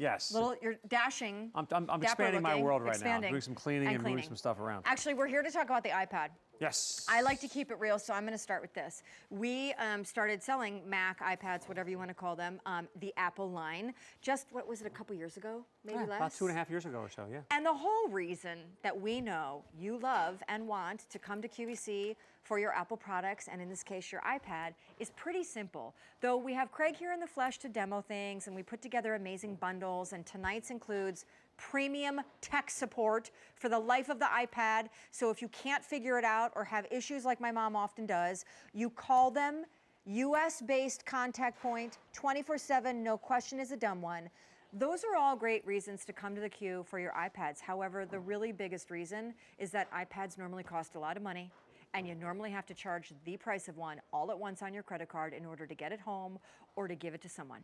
Yes. You're dashing. I'm expanding my world right now. I'm doing some cleaning and moving some stuff around. Actually, we're here to talk about the iPad. Yes. I like to keep it real, so I'm going to start with this. We started selling Mac, iPads, whatever you want to call them, the Apple line, just, what was it, a couple years ago, maybe less? About 2.5 years ago or so, yeah. And the whole reason that we know you love and want to come to QVC for your Apple products, and in this case, your iPad, is pretty simple. Though we have Craig here in the flesh to demo things, and we put together amazing bundles, and tonight's includes premium tech support for the life of the iPad. So if you can't figure it out or have issues like my mom often does, you call them, US-based contact point, 24/7, no question is a dumb one. Those are all great reasons to come to the queue for your iPads. However, the really biggest reason is that iPads normally cost a lot of money, and you normally have to charge the price of one all at once on your credit card in order to get it home or to give it to someone.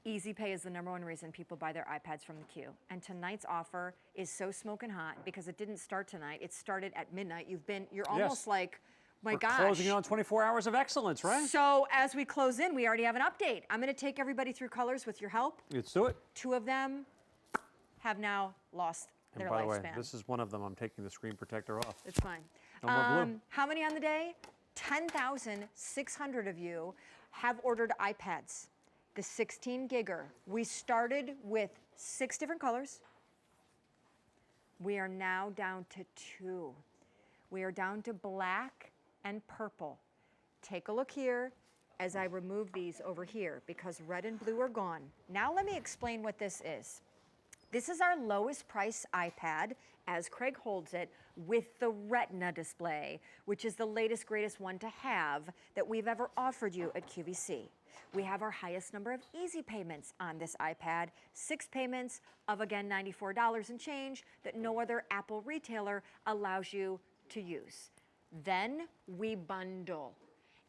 Easy Pay is the #1 reason people buy their iPads from the queue. And tonight's offer is so smoking hot because it didn't start tonight. It started at midnight. You're almost like, my gosh. Closing in on 24 hours of excellence, right? So as we close in, we already have an update. I'm going to take everybody through colors with your help. Let's do it. 2 of them have now lost their lifespan. And by the way, this is one of them. I'm taking the screen protector off. It's fine. No more glue. How many on the day? 10,600 of you have ordered iPads. The 16 gigger. We started with 6 different colors. We are now down to 2. We are down to black and purple. Take a look here as I remove these over here because red and blue are gone. Now let me explain what this is. This is our lowest price iPad, as Craig holds it, with the Retina display, which is the latest, greatest one to have that we've ever offered you at QVC. We have our highest number of easy payments on this iPad, 6 payments of, again, $94 and change that no other Apple retailer allows you to use. Then we bundle.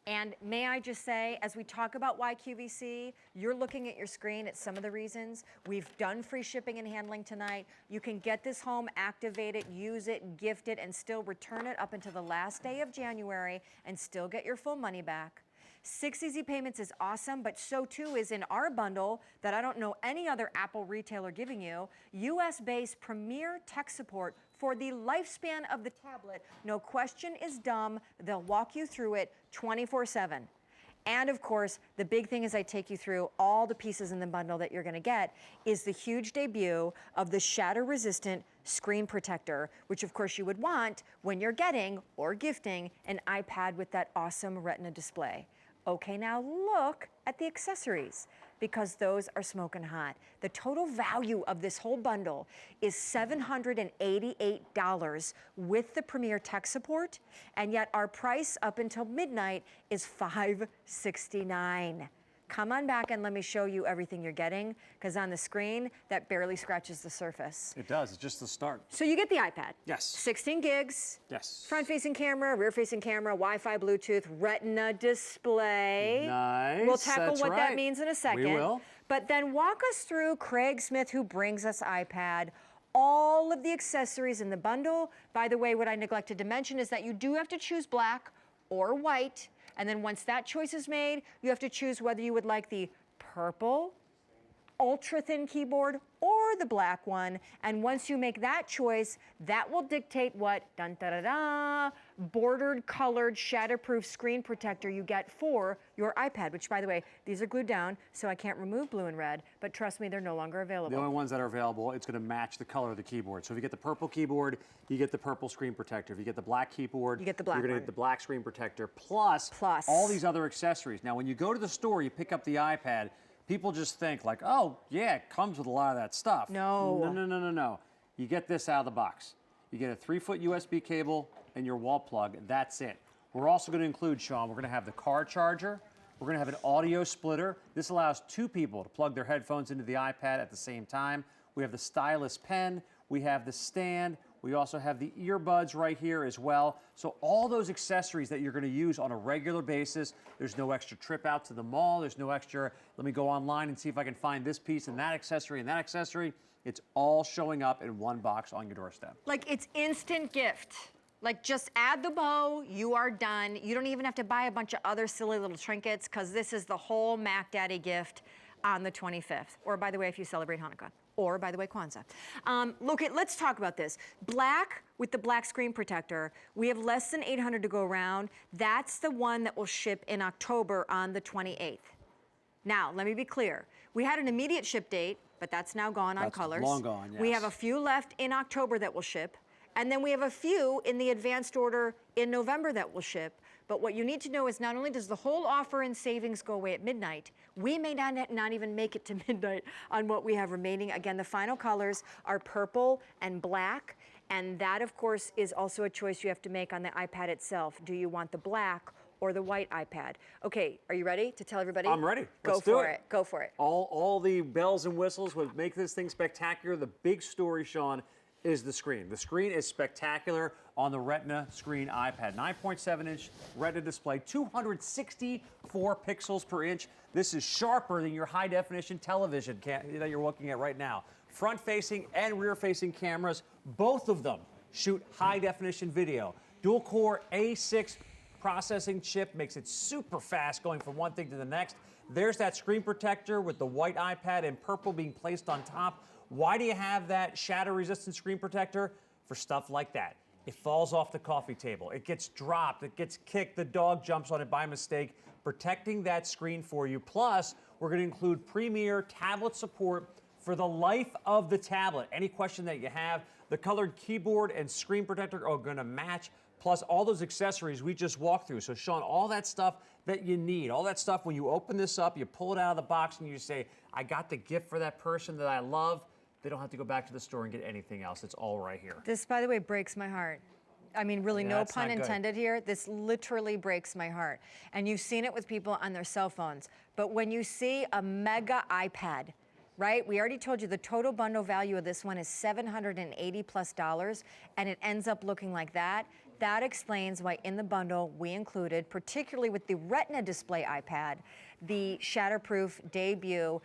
And may I just say, as we talk about why QVC, you're looking at your screen at some of the reasons. We've done free shipping and handling tonight. You can get this home, activate it, use it, gift it, and still return it up until the last day of January and still get your full money back. 6 easy payments is awesome, but so too is in our bundle that I don't know any other Apple retailer giving you, US-based premier tech support for the lifespan of the tablet. No question is dumb. They'll walk you through it 24/7. And of course, the big thing as I take you through all the pieces in the bundle that you're gonna get is the huge debut of the shatter-resistant screen protector, which of course you would want when you're getting or gifting an iPad with that awesome Retina display. Okay, now look at the accessories because those are smoking hot. The total value of this whole bundle is $788 with the premier tech support, and yet our price up until midnight is $569. Come on back and let me show you everything you're getting, because on the screen, that barely scratches the surface. It does, it's just the start. So you get the iPad. Yes. 16 gigs. Yes. Front-facing camera, rear-facing camera, Wi-Fi, Bluetooth, Retina display. Nice. We'll tackle what that means in a second. We will. But then walk us through Craig Smith, who brings us iPad, all of the accessories in the bundle. By the way, what I neglected to mention is that you do have to choose black or white. And then once that choice is made, you have to choose whether you would like the purple, ultra-thin keyboard or the black one. And once you make that choice, that will dictate what bordered, colored, shatterproof screen protector you get for your iPad, which, by the way, these are glued down, so I can't remove blue and red, but trust me, they're no longer available. The only ones that are available, it's going to match the color of the keyboard. So if you get the purple keyboard, you get the purple screen protector. If you get the black keyboard, you get the black you're going to get the black screen protector, plus all these other accessories. Now, when you go to the store, you pick up the iPad, people just think like, oh, yeah, it comes with a lot of that stuff. No. No. You get this out of the box. You get a 3-foot USB cable and your wall plug. That's it. We're also going to include, Sean, we're going to have the car charger. We're going to have an audio splitter. This allows 2 people to plug their headphones into the iPad at the same time. We have the stylus pen. We have the stand. We also have the earbuds right here as well. So all those accessories that you're going to use on a regular basis, there's no extra trip out to the mall. There's no extra, let me go online and see if I can find this piece and that accessory and that accessory. It's all showing up in one box on your doorstep. Like, it's instant gift. Like, just add the bow, you are done. You don't even have to buy a bunch of other silly little trinkets, because this is the whole Mac Daddy gift. on the 25th. Or by the way, if you celebrate Hanukkah. Or, by the way, Kwanzaa. Let's talk about this. Black with the black screen protector, we have less than 800 to go around. That's the one that will ship in October on the 28th. Now, let me be clear. We had an immediate ship date, but that's now gone on colors. Long gone, yes. We have a few left in October that will ship, and then we have a few in the advanced order in November that will ship. But what you need to know is not only does the whole offer and savings go away at midnight, we may not even make it to midnight on what we have remaining. Again, the final colors are purple and black, and that, of course, is also a choice you have to make on the iPad itself. Do you want the black or the white iPad? Okay, are you ready to tell everybody? I'm ready. Go for it. Go for it. All the bells and whistles would make this thing spectacular. The big story, Sean, is the screen. The screen is spectacular on the Retina screen iPad. 9.7-inch Retina display, 264 pixels per inch. This is sharper than your high-definition television that you're looking at right now. Front-facing and rear-facing cameras, both of them shoot high-definition video. Dual-core A6 processing chip makes it super fast going from one thing to the next. There's that screen protector with the white iPad and purple being placed on top. Why do you have that shatter-resistant screen protector? For stuff like that. It falls off the coffee table. It gets dropped. It gets kicked. The dog jumps on it by mistake. Protecting that screen for you. Plus, we're going to include premier tablet support for the life of the tablet. Any question that you have, the colored keyboard and screen protector are going to match. Plus, all those accessories we just walked through. So, Sean, all that stuff that you need, all that stuff when you open this up, you pull it out of the box and you say, I got the gift for that person that I love. They don't have to go back to the store and get anything else. It's all right here. This, by the way, breaks my heart. I mean, really, no pun intended here. This literally breaks my heart. And you've seen it with people on their cell phones. But when you see a mega iPad, right? We already told you the total bundle value of this one is $780+, and it ends up looking like that. That explains why in the bundle we included, particularly with the Retina Display iPad, the shatterproof debut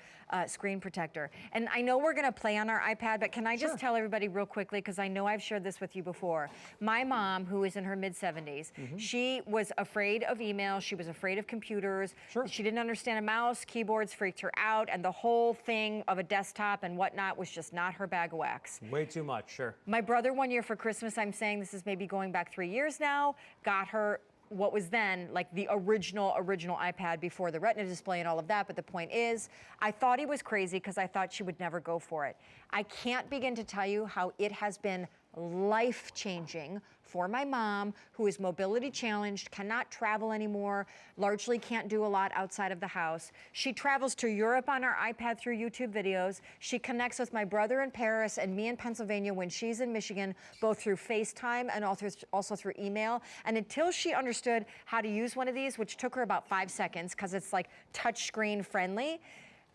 screen protector. And I know we're going to play on our iPad, but can I just tell everybody real quickly, because I know I've shared this with you before. My mom, who is in her mid-70s, she was afraid of email. She was afraid of computers. She didn't understand a mouse. Keyboards freaked her out. And the whole thing of a desktop and whatnot was just not her bag of wax. Way too much, sure. My brother, one year for Christmas, I'm saying this is maybe going back 3 years now, got her what was then like the original iPad before the Retina display and all of that. But the point is, I thought he was crazy because I thought she would never go for it. I can't begin to tell you how it has been life-changing for my mom, who is mobility challenged, cannot travel anymore, largely can't do a lot outside of the house. She travels to Europe on her iPad through YouTube videos. She connects with my brother in Paris and me in Pennsylvania when she's in Michigan, both through FaceTime and also through email. And until she understood how to use one of these, which took her about 5 seconds because it's like touchscreen friendly,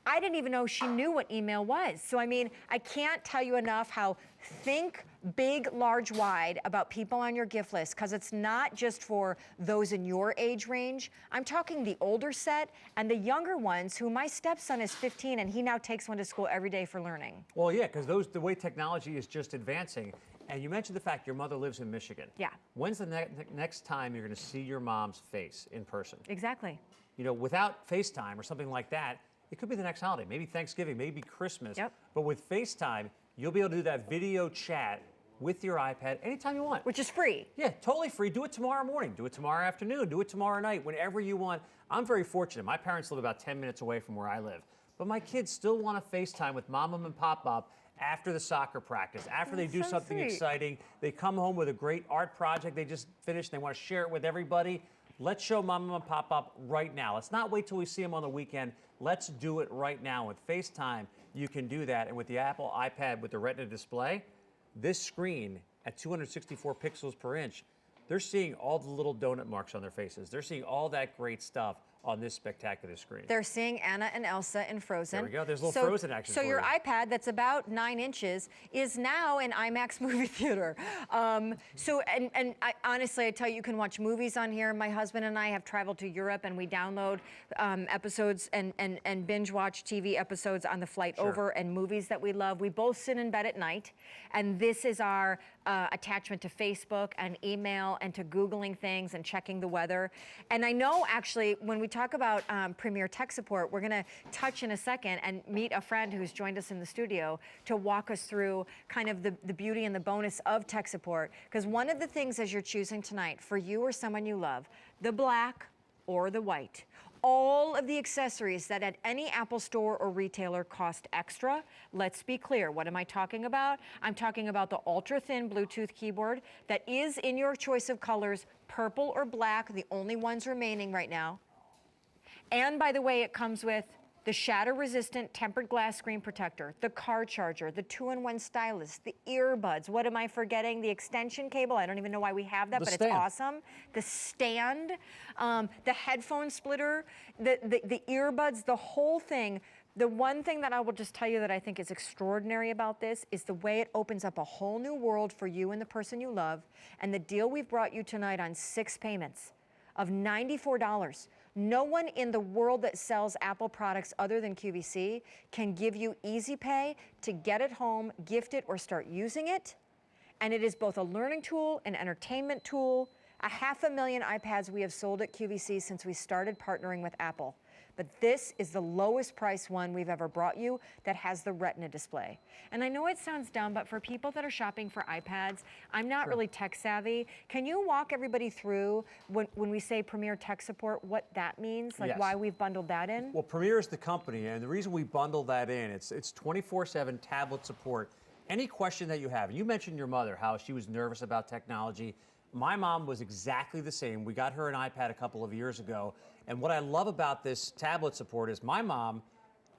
I didn't even know she knew what email was. So, I mean, I can't tell you enough how think big, large, wide about people on your gift list, because it's not just for those in your age range. I'm talking the older set and the younger ones, who my stepson is 15 and he now takes one to school every day for learning. Well, yeah, because the way technology is just advancing. And you mentioned the fact your mother lives in Michigan. Yeah. When's the next time you're going to see your mom's face in person? Exactly. You know, without FaceTime or something like that, it could be the next holiday, maybe Thanksgiving, maybe Christmas. Yep. But with FaceTime, you'll be able to do that video chat with your iPad anytime you want. Which is free. Yeah, totally free. Do it tomorrow morning. Do it tomorrow afternoon. Do it tomorrow night, whenever you want. I'm very fortunate. My parents live about 10 minutes away from where I live. But my kids still want to FaceTime with Mom and Pop after the soccer practice, after they do something exciting. They come home with a great art project they just finished. They want to share it with everybody. Let's show Mom and Pop right now. Let's not wait till we see them on the weekend. Let's do it right now. With FaceTime, you can do that. And with the Apple iPad with the Retina display, this screen at 264 pixels per inch, they're seeing all the little donut marks on their faces. They're seeing all that great stuff on this spectacular screen. They're seeing Anna and Elsa in Frozen. There we go. There's a little Frozen action So for your you. iPad, that's about 9 inches, is now in IMAX movie theater. Honestly, I tell you, you can watch movies on here. My husband and I have traveled to Europe, and we download episodes and binge watch TV episodes on the flight over, and movies that we love. We both sit in bed at night, and this is our attachment to Facebook and email and to Googling things and checking the weather. And I know, actually, when we talk about Premier Tech Support, we're going to touch in a second and meet a friend who's joined us in the studio to walk us through kind of the beauty and the bonus of tech support. Because one of the things as you're choosing tonight, for you or someone you love, the black or the white, all of the accessories that at any Apple store or retailer cost extra. Let's be clear, what am I talking about? I'm talking about the ultra-thin Bluetooth keyboard that is in your choice of colors, purple or black, the only ones remaining right now. And by the way, it comes with the shatter-resistant tempered glass screen protector, the car charger, the 2-in-1 stylus, the earbuds. What am I forgetting? The extension cable. I don't even know why we have that, but it's awesome. The stand, the headphone splitter, the earbuds, the whole thing. The one thing that I will just tell you that I think is extraordinary about this is the way it opens up a whole new world for you and the person you love. And the deal we've brought you tonight on 6 payments of $94. No one in the world that sells Apple products other than QVC can give you easy pay to get it home, gift it, or start using it. And it is both a learning tool, an entertainment tool, 500,000 iPads we have sold at QVC since we started partnering with Apple. But this is the lowest price one we've ever brought you that has the Retina display. And I know it sounds dumb, but for people that are shopping for iPads, I'm not really tech savvy. Can you walk everybody through when we say Premier Tech Support, what that means, like why we've bundled that in? Well, Premier is the company, and the reason we bundle that in, it's 24/7 tablet support. Any question that you have, you mentioned your mother, how she was nervous about technology. My mom was exactly the same. We got her an iPad a couple of years ago. And what I love about this tablet support is my mom,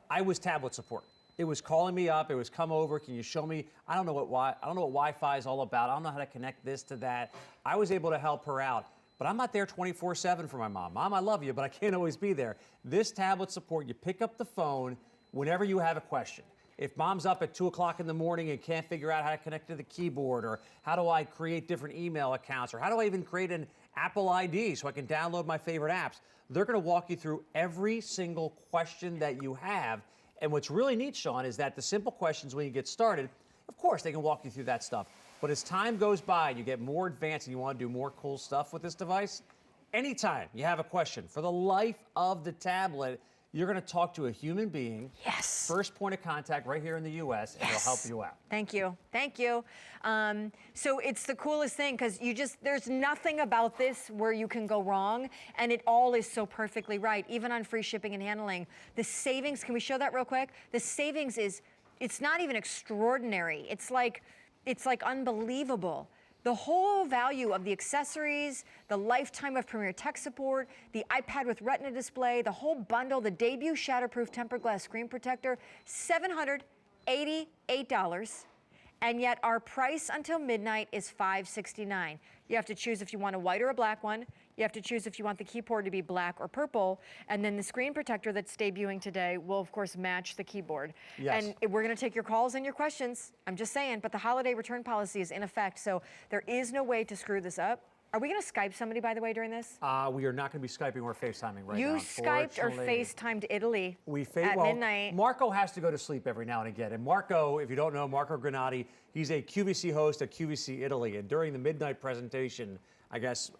I was tablet support. It was calling me up. It was come over. Can you show me? I don't know what Wi-Fi is all about. I don't know how to connect this to that. I was able to help her out. But I'm not there 24/7 for my mom. Mom, I love you, but I can't always be there. This tablet support, you pick up the phone whenever you have a question. If mom's up at 2 o'clock in the morning and can't figure out how to connect to the keyboard, or how do I create different email accounts, or how do I even create an Apple ID so I can download my favorite apps, they're going to walk you through every single question that you have. And what's really neat, Sean, is that the simple questions when you get started, of course, they can walk you through that stuff. But as time goes by and you get more advanced and you want to do more cool stuff with this device, anytime you have a question, for the life of the tablet, you're going to talk to a human being. Yes. First point of contact right here in the U.S. and they'll help you out. Thank you. Thank you. So it's the coolest thing because there's nothing about this where you can go wrong, and it all is so perfectly right, even on free shipping and handling. The savings, can we show that real quick? The savings it's not even extraordinary. It's like unbelievable. The whole value of the accessories, the lifetime of Premier Tech Support, the iPad with Retina display, the whole bundle, the debut shatterproof tempered glass screen protector, $788. And yet our price until midnight is $569. You have to choose if you want a white or a black one. You have to choose if you want the keyboard to be black or purple. And then the screen protector that's debuting today will, of course, match the keyboard. Yes. And we're going to take your calls and your questions. I'm just saying, but the holiday return policy is in effect, so there is no way to screw this up. Are we going to Skype somebody, by the way, during this? We are not going to be Skyping or FaceTiming right now. You Skyped or FaceTimed Italy at midnight. Marco has to go to sleep every now and again. And Marco, if you don't know, Marco Granati, he's a QVC host at QVC Italy. And during the midnight presentation, I guess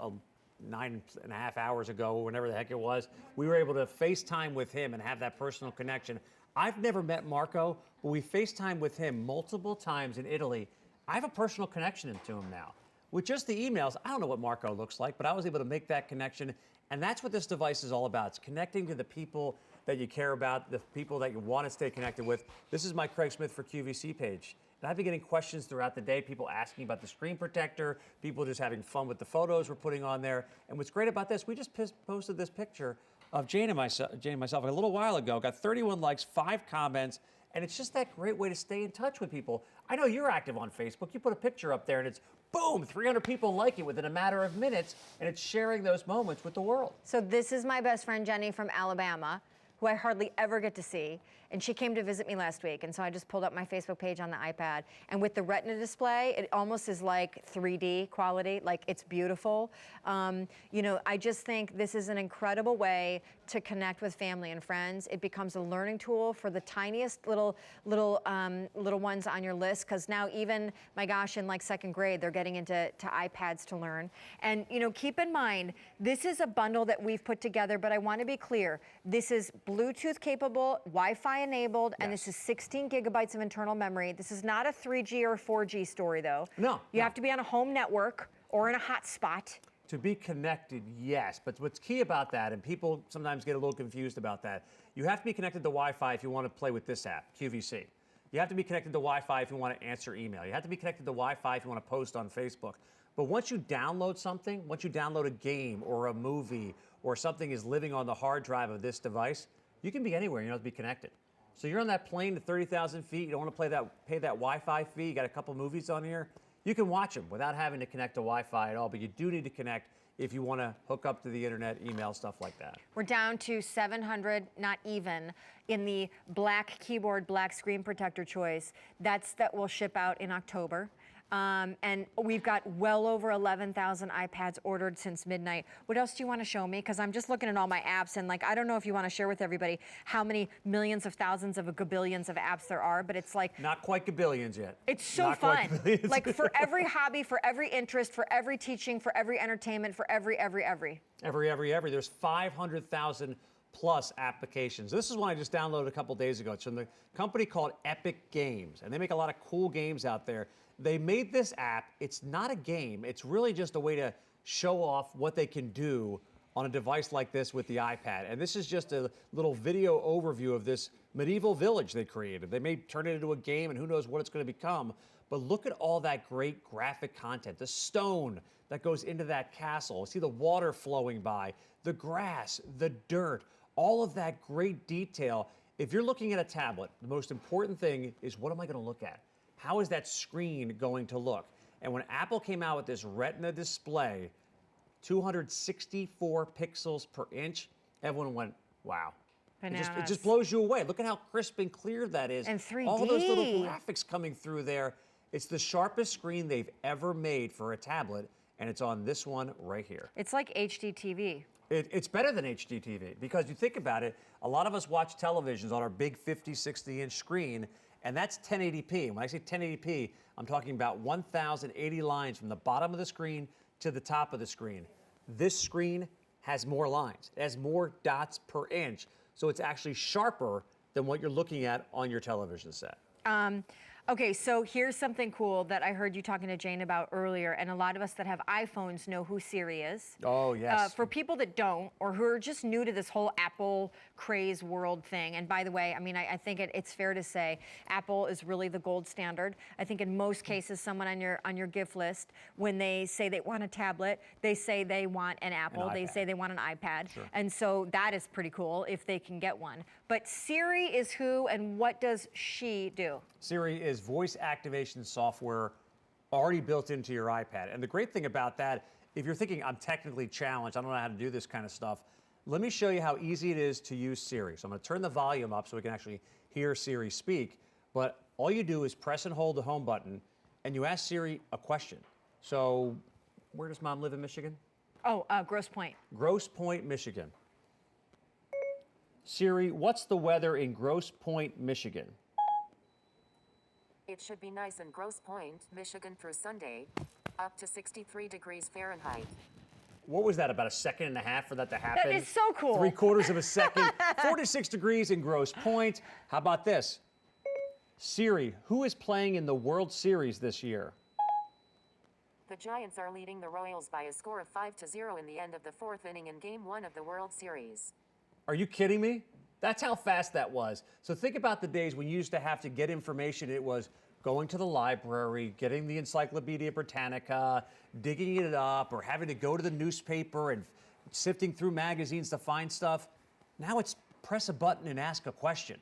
9.5 hours ago, whenever the heck it was, we were able to FaceTime with him and have that personal connection. I've never met Marco, but we FaceTime with him multiple times in Italy. I have a personal connection to him now. With just the emails, I don't know what Marco looks like, but I was able to make that connection. And that's what this device is all about. It's connecting to the people that you care about, the people that you want to stay connected with. This is my Craig Smith for QVC page. And I've been getting questions throughout the day, people asking about the screen protector, people just having fun with the photos we're putting on there. And what's great about this, we just posted this picture of Jane and myself a little while ago, got 31 likes, 5 comments, and it's just that great way to stay in touch with people. I know you're active on Facebook. You put a picture up there and it's boom, 300 people like it within a matter of minutes, and it's sharing those moments with the world. So this is my best friend Jenny from Alabama, who I hardly ever get to see. and she came to visit me last week, and so I just pulled up my Facebook page on the iPad, and with the Retina display, it almost is like 3D quality, like it's beautiful. You know, I just think this is an incredible way to connect with family and friends. It becomes a learning tool for the tiniest little ones on your list, because now even, my gosh, in like second grade, they're getting into iPads to learn. And you know, keep in mind, this is a bundle that we've put together, but I want to be clear. This is Bluetooth capable, Wi-Fi enabled, and this is 16 gigabytes of internal memory. This is not a 3G or 4G story, though. No. You have to be on a home network or in a hotspot. To be connected, yes, but what's key about that, and people sometimes get a little confused about that, you have to be connected to Wi-Fi if you want to play with this app, QVC. You have to be connected to Wi-Fi if you want to answer email. You have to be connected to Wi-Fi if you want to post on Facebook. But once you download something, once you download a game or a movie or something is living on the hard drive of this device, you can be anywhere, you don't have to be connected. So you're on that plane to 30,000 feet, you don't want to pay that Wi-Fi fee, you got a couple movies on here, you can watch them without having to connect to Wi-Fi at all, but you do need to connect if you want to hook up to the internet, email, stuff like that. We're down to 700, not even, in the black keyboard, black screen protector choice. That will ship out in October. And we've got well over 11,000 iPads ordered since midnight. What else do you want to show me? Because I'm just looking at all my apps, and like, I don't know if you want to share with everybody how many millions of thousands of gabillions of apps there are, but it's like... Not quite gabillions yet. It's so fun. Like for every hobby, for every interest, for every teaching, for every entertainment, for every. There's 500,000 plus applications. This is one I just downloaded a couple days ago. It's from the company called Epic Games, and they make a lot of cool games out there. They made this app. It's not a game. It's really just a way to show off what they can do on a device like this with the iPad. And this is just a little video overview of this medieval village they created. They may turn it into a game, and who knows what it's going to become. But look at all that great graphic content. The stone that goes into that castle. See the water flowing by, the grass, the dirt, all of that great detail. If you're looking at a tablet, the most important thing is, what am I going to look at? How is that screen going to look? And when Apple came out with this Retina display, 264 pixels per inch, everyone went, wow. Bananas. It just blows you away. Look at how crisp and clear that is. And 3D. All those little graphics coming through there. It's the sharpest screen they've ever made for a tablet, and it's on this one right here. It's like HD TV. It's better than HD TV, because you think about it, a lot of us watch televisions on our big 50, 60-inch screen, and that's 1080p. And when I say 1080p, I'm talking about 1,080 lines from the bottom of the screen to the top of the screen. This screen has more lines. It has more dots per inch, so it's actually sharper than what you're looking at on your television set. Okay, so here's something cool that I heard you talking to Jane about earlier, and a lot of us that have iPhones know who Siri is. Oh, yes. For people that don't, or who are just new to this whole Apple craze world thing, and by the way, I mean, I think it's fair to say Apple is really the gold standard. I think in most cases, someone on your gift list, when they say they want a tablet, they say they want an Apple, they say they want an iPad, Sure. And so that is pretty cool if they can get one. But Siri is who, and what does she do? Siri is voice activation software already built into your iPad. And the great thing about that, if you're thinking, I'm technically challenged, I don't know how to do this kind of stuff, let me show you how easy it is to use Siri. So I'm going to turn the volume up so we can actually hear Siri speak. But all you do is press and hold the home button, and you ask Siri a question. So where does Mom live in Michigan? Oh, Grosse Pointe. Grosse Pointe, Michigan. Siri, what's the weather in Grosse Pointe, Michigan? It should be nice in Grosse Pointe, Michigan through Sunday, up to 63 degrees Fahrenheit. What was that, about a second and a half for that to happen? That is so cool. 3/4 of a second. 46 degrees in Grosse Pointe. How about this? Siri, who is playing in the World Series this year? The Giants are leading the Royals by a score of 5-0 in the end of the 4th inning in Game 1 of the World Series. Are you kidding me? That's how fast that was. So think about the days when you used to have to get information. It was going to the library, getting the Encyclopedia Britannica, digging it up, or having to go to the newspaper and sifting through magazines to find stuff. Now it's press a button and ask a question.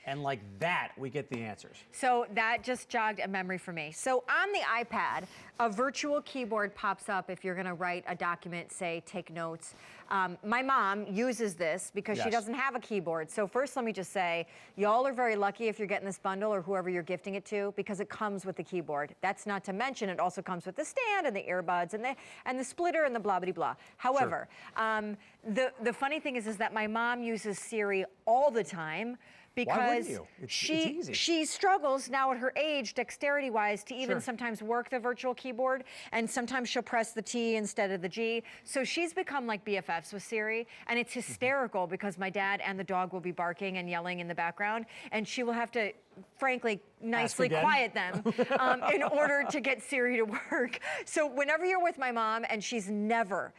And like that, we get the answers. So that just jogged a memory for me. So on the iPad, a virtual keyboard pops up if you're going to write a document, say, take notes. My mom uses this because she doesn't have a keyboard. So first, let me just say, y'all are very lucky if you're getting this bundle or whoever you're gifting it to, because it comes with the keyboard. That's not to mention it also comes with the stand and the earbuds and the splitter and the blah blah blah. However, the funny thing is that my mom uses Siri all the time. Because it's easy. she struggles now at her age, dexterity-wise, to even sometimes work the virtual keyboard, and sometimes she'll press the T instead of the G. So she's become like BFFs with Siri, and it's hysterical because my dad and the dog will be barking and yelling in the background, and she will have to, frankly, nicely quiet them in order to get Siri to work. So whenever you're with my mom, and she's never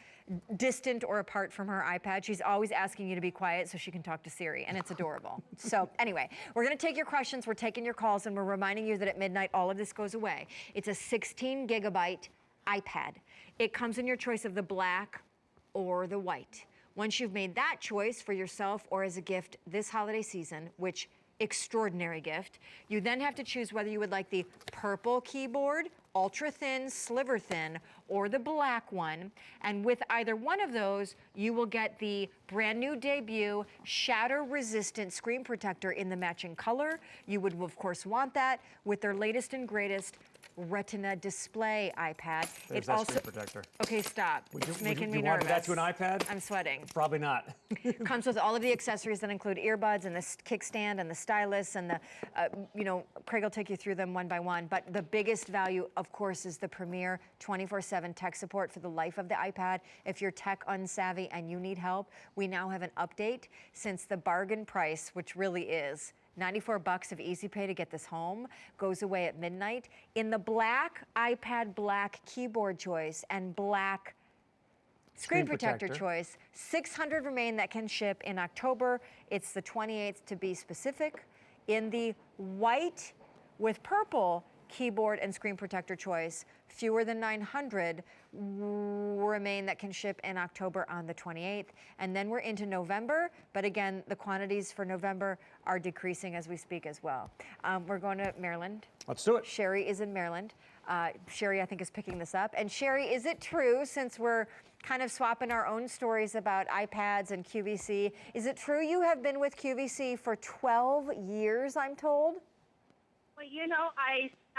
distant or apart from her iPad, she's always asking you to be quiet so she can talk to Siri, and it's adorable. So anyway, we're gonna take your questions, we're taking your calls, and we're reminding you that at midnight, all of this goes away. It's a 16 gigabyte iPad. It comes in your choice of the black or the white. Once you've made that choice for yourself or as a gift this holiday season, which extraordinary gift, you then have to choose whether you would like the purple keyboard, ultra thin, sliver thin, or the black one. And with either one of those, you will get the brand new debut shatter resistant screen protector in the matching color. You would of course want that with their latest and greatest Retina Display iPad. There's that screen protector. Okay, stop. It's making me you want nervous. that to an iPad? I'm sweating. Probably not. Comes with all of the accessories that include earbuds and the kickstand and the stylus and the, Craig will take you through them one by one. But the biggest value, of course, is the premier 24/7 tech support for the life of the iPad. If you're tech unsavvy and you need help, we now have an update since the bargain price, which really is $94 of Easy Pay to get this home, goes away at midnight. In the black iPad black keyboard choice and black screen protector choice, 600 remain that can ship in October. It's the 28th to be specific. In the white with purple keyboard and screen protector choice, fewer than 900 remain that can ship in October on the 28th. And then we're into November, but again, the quantities for November are decreasing as we speak as well. We're going to Maryland. Let's do it. Sherry is in Maryland. Sherry, I think, is picking this up. And Sherry, is it true, since we're kind of swapping our own stories about iPads and QVC, is it true you have been with QVC for 12 years, I'm told? Well,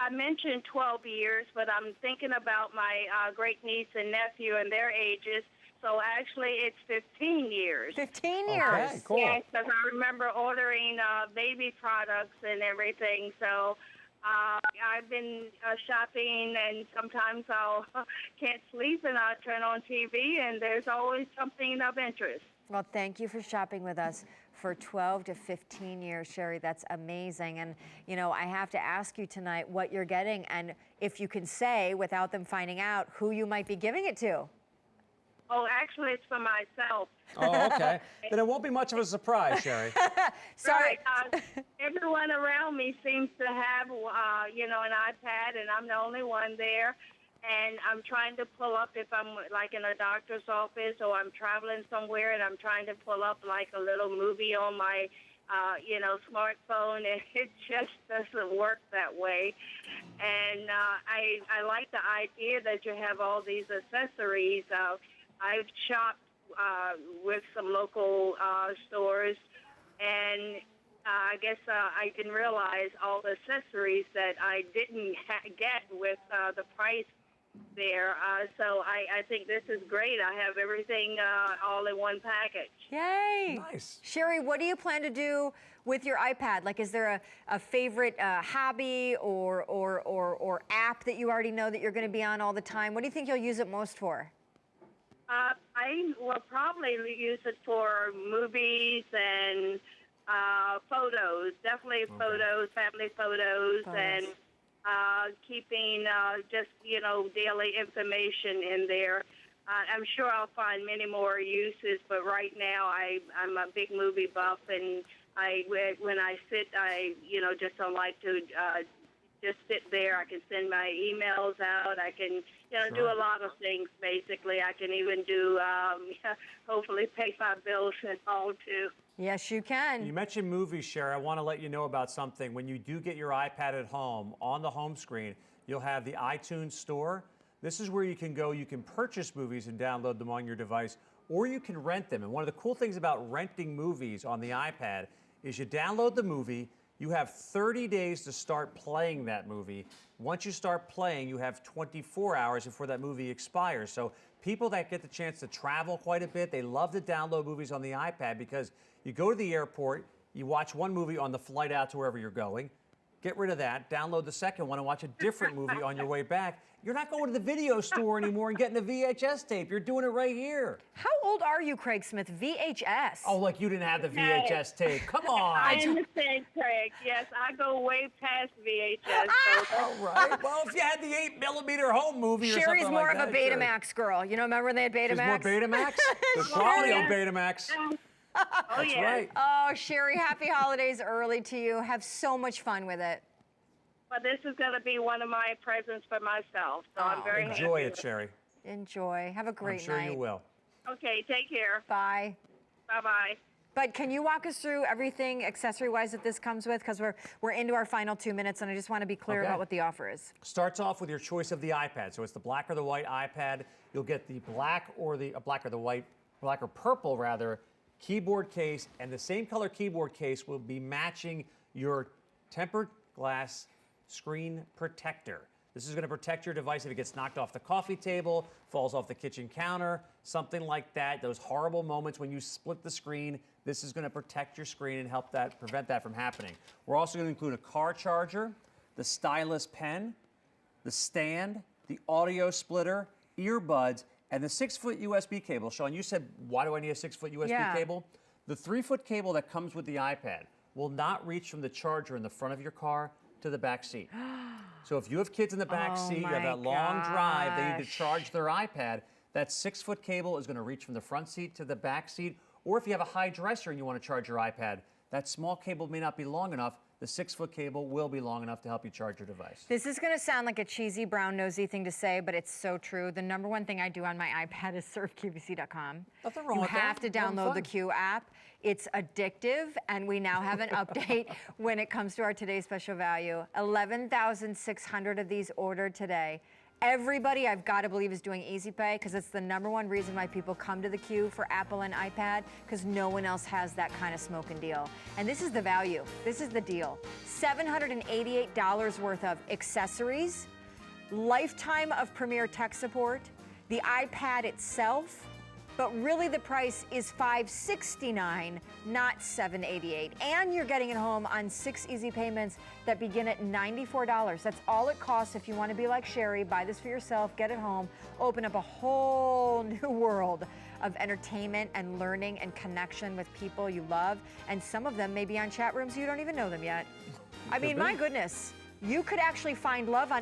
I mentioned 12 years, but I'm thinking about my great niece and nephew and their ages. So actually, it's 15 years. 15 years. Okay, cool. Yes, because I remember ordering baby products and everything. So I've been shopping, and sometimes I can't sleep, and I'll turn on TV, and there's always something of interest. Well, thank you for shopping with us for 12 to 15 years, Sherry. That's amazing. And, I have to ask you tonight what you're getting, and if you can say, without them finding out, who you might be giving it to. Oh, actually, it's for myself. Oh, okay. Then it won't be much of a surprise, Sherry. Sorry. Right, everyone around me seems to have, an iPad, and I'm the only one there. And I'm trying to pull up, if I'm like in a doctor's office or I'm traveling somewhere, and I'm trying to pull up like a little movie on my, smartphone, and it just doesn't work that way. And I like the idea that you have all these accessories. I've shopped with some local stores, and I guess I didn't realize all the accessories that I didn't get with the price there. So I think this is great. I have everything all in one package. Yay! Nice. Sherry, what do you plan to do with your iPad? Like, is there a favorite hobby or app that you already know that you're going to be on all the time? What do you think you'll use it most for? I will probably use it for movies and photos. Definitely photos, family photos. And keeping just, daily information in there. I'm sure I'll find many more uses, but right now I'm a big movie buff, and when I sit, I, just don't like to just sit there. I can send my emails out. I can, do a lot of things, basically. I can even do, hopefully pay my bills and all, too. Yes, you can. You mentioned movies, Sherry. I want to let you know about something. When you do get your iPad at home, on the home screen, you'll have the iTunes Store. This is where you can go. You can purchase movies and download them on your device, or you can rent them. And one of the cool things about renting movies on the iPad is you download the movie. You have 30 days to start playing that movie. Once you start playing, you have 24 hours before that movie expires. So people that get the chance to travel quite a bit, they love to download movies on the iPad because you go to the airport, you watch one movie on the flight out to wherever you're going, get rid of that, download the second one and watch a different movie on your way back. You're not going to the video store anymore and getting a VHS tape. You're doing it right here. How old are you, Craig Smith? VHS? Oh, like you didn't have the VHS tape. Come on. I understand, Craig. Yes, I go way past VHS. All right. Well, if you had the 8mm home movie or Sherry's something more like of that, a Betamax girl. You know, remember when they had Betamax? She's more Betamax? The quality on Betamax. Oh, That's yeah. right. Oh, Sherry, happy holidays early to you. Have so much fun with it. But this is going to be one of my presents for myself, so I'm very happy. Enjoy it, Sherry. Enjoy. Have a great I'm sure night. you will. Okay, take care. Bye. Bye-bye. But can you walk us through everything accessory-wise that this comes with? Because we're into our final 2 minutes, and I just want to be clear about what the offer is. Starts off with your choice of the iPad. So it's the black or the white iPad. You'll get the black or the black or purple rather, keyboard case, and the same color keyboard case will be matching your tempered glass screen protector. This is going to protect your device if it gets knocked off the coffee table, falls off the kitchen counter, something like that. Those horrible moments when you split the screen, this is going to protect your screen and help prevent that from happening. We're also going to include a car charger, the stylus pen, the stand, the audio splitter, earbuds, and the 6-foot USB cable. Sean, you said, why do I need a 6-foot USB cable? The 3-foot cable that comes with the iPad will not reach from the charger in the front of your car to the back seat. So if you have kids in the back seat, you have that long drive, they need to charge their iPad, that 6-foot cable is going to reach from the front seat to the back seat. Or if you have a high dresser and you want to charge your iPad, that small cable may not be long enough. The 6-foot cable will be long enough to help you charge your device. This is going to sound like a cheesy, brown-nosy thing to say, but it's so true. The number one thing I do on my iPad is surf QVC.com. Nothing wrong with that. You have to download the Q app. It's addictive, and we now have an update when it comes to our today's special value. 11,600 of these ordered today. Everybody, I've got to believe, is doing Easy Pay because it's the number one reason why people come to the queue for Apple and iPad, because no one else has that kind of smoking deal. And this is the value. This is the deal. $788 worth of accessories, lifetime of premier tech support, the iPad itself, but really the price is $569, not $788. And you're getting it home on 6 easy payments that begin at $94. That's all it costs if you want to be like Sherry, buy this for yourself, get it home, open up a whole new world of entertainment and learning and connection with people you love. And some of them may be on chat rooms, you don't even know them yet. I mean, my goodness, you could actually find love on